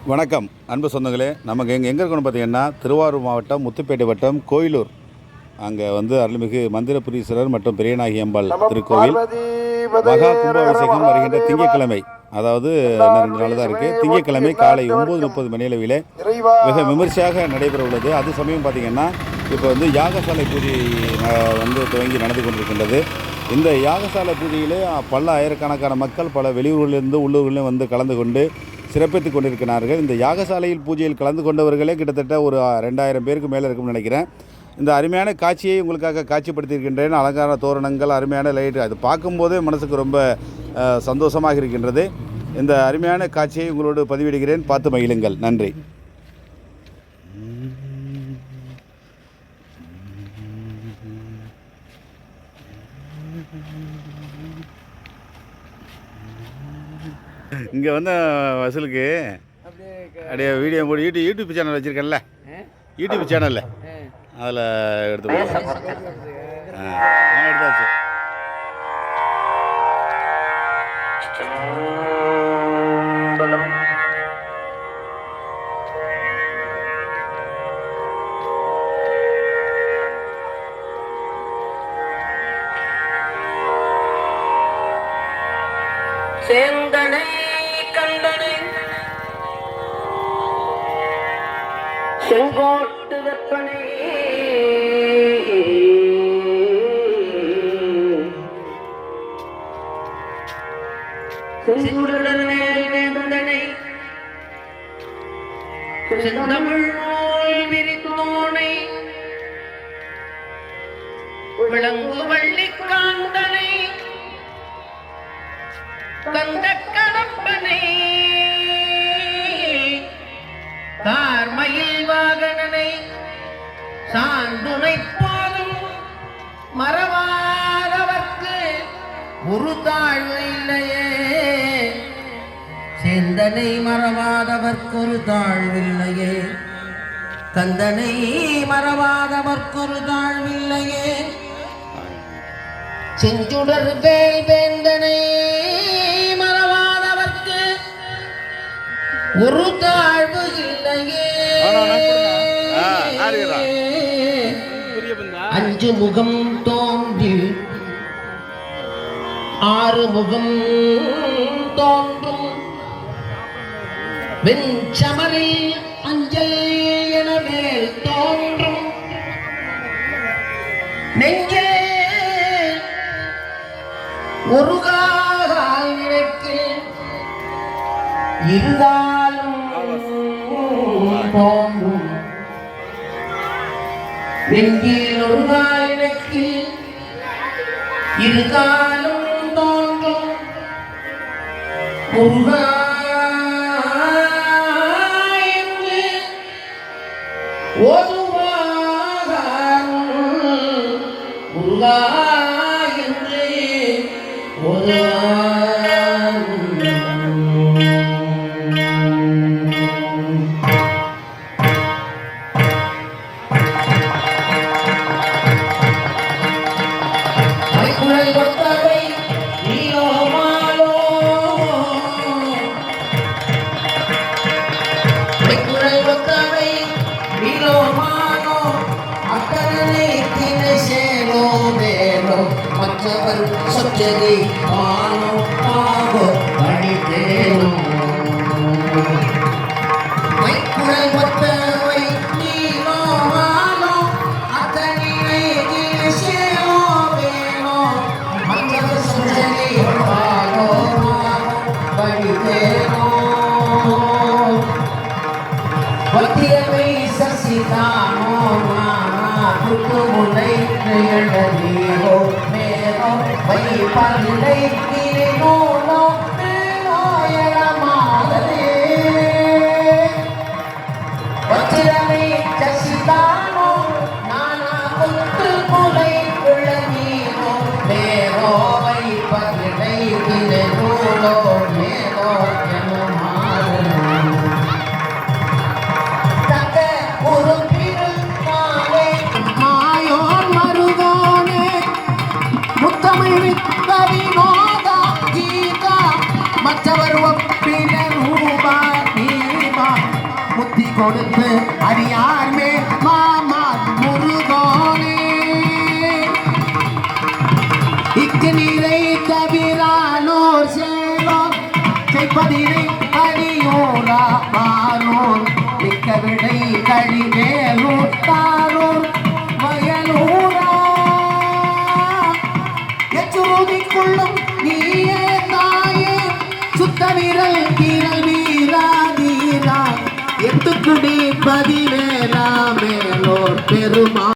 வணக்கம் அன்பு சொந்தங்களே. நமக்கு எங்கே இருக்கணும் பார்த்திங்கன்னா, திருவாரூர் மாவட்டம் முத்துப்பேட்டை வட்டம் கோயிலூர். அங்கே அருள்மிகு மந்திரபுரீஸ்வரர் மற்றும் பெரியநாயகி அம்பாள் திருக்கோவில் மகா கும்பாபிஷேகம் வருகின்ற திங்கட்கிழமை, அதாவது இன்னும் 2 நாள் தான் இருக்குது. திங்கட்கிழமை காலை 9:30 மணியளவில் மிக விமர்சையாக நடைபெற உள்ளது. அது சமயம் பார்த்திங்கன்னா இப்போ யாகசாலை பூஜை துவங்கி நடந்து கொண்டிருக்கின்றது. இந்த யாகசாலை பூஜையிலே பல ஆயிரக்கணக்கான மக்கள் பல வெளியூர்களிலிருந்து உள்ளூர்களிலும் கலந்து கொண்டு சிறப்பித்துக் கொண்டிருக்கிறார்கள். இந்த யாகசாலையில் பூஜையில் கலந்து கொண்டவர்களே கிட்டத்தட்ட ஒரு 2000 பேருக்கு மேலே இருக்கும்னு நினைக்கிறேன். இந்த அருமையான காட்சியை உங்களுக்காக காட்சிப்படுத்தியிருக்கின்றேன். அலங்கார தோரணங்கள், அருமையான லைட்டு, அது பார்க்கும்போதே மனசுக்கு ரொம்ப சந்தோஷமாக இருக்கின்றது. இந்த அருமையான காட்சியை உங்களோடு பதிவிடுகிறேன், பார்த்து மகிழுங்கள். நன்றி. இங்கே வசூலுக்கு அப்படியே வீடியோ போட்டு யூடியூப் சேனல் வச்சுருக்கேன்ல, யூடியூப் சேனலில் அதில் எடுத்து எடுத்தாச்சு. சேந்தனை கண்டனை செங்கோட்டு வெப்பனை செங்குடல் வேந்தனை செந்தமிழ் நூல் விரித்தோனை விளங்கு வள்ளிக்காந்தனை கந்த கடம்பனை கார்மயில் வாகனனை சாந்துனை போதும் மறவாதவர்க்கு ஒரு தாழ்வு இல்லையே. சேந்தனை மறவாதவர்க்கு ஒரு தாழ்வில்லையே, கந்தனை மறவாதவர்க்கு ஒரு தாழ்வில்லையே. செஞ்சுடர் வேல் வேந்தனை மறவாதவர்க்கு ஒரு தாழ்வு இல்லையே. அஞ்சு முகம் தோன்றி ஆறு முகம் தோன்றும் வெஞ்சமரில் அஞ்சல் என மேல் தோன்றும் நெஞ்சே ஒரு கால் நினைக்கு இருந்தாலும் தோன்றும் நெஞ்சில் ஒரு கால் நினைக்கு இருந்தாலும் தோன்றும் முருகா என்று ஓதுவாக முருகா என்று ஒரு மற்றவர் சொச்சதி ஆனோ ஆகோ படித்தேனோ மைக்குழல் ஒத்தவை நீனோ ஆனோ அத்தனினை சேனோ வேணோ மற்றவர் சொச்சதி ஆனோ ஆகோ படித்தேனோ வத்தியவை சசிதானோ முனை எழுதீரோ வை பல்லை கிரினோனோ நோயமாதே வச்சிரமை சசிதானோ நானா குத்து முனை எழுதீரோ மேரோ வை பல்லை கிரினோனோ மேரோ யமாதே தக்க ஒரு மற்றவர் ஒப்பின ரூபா நீபா கொடுத்து அடியார் மேல் மாமா முருகோனே இக்கு நீரை கபிரானோர் சேலோர் செய்ப்பதினை அடியோரா வானோர் மிக்க விடை கழிவேலூர் தாரோர் வயலூரா எச்சுருதிக்குள்ளும் நீயே தாயே சுத்த விரல் கீரல் வீரா தீரா எத்துக்குடி பதிவேலா மேலோர் பெருமா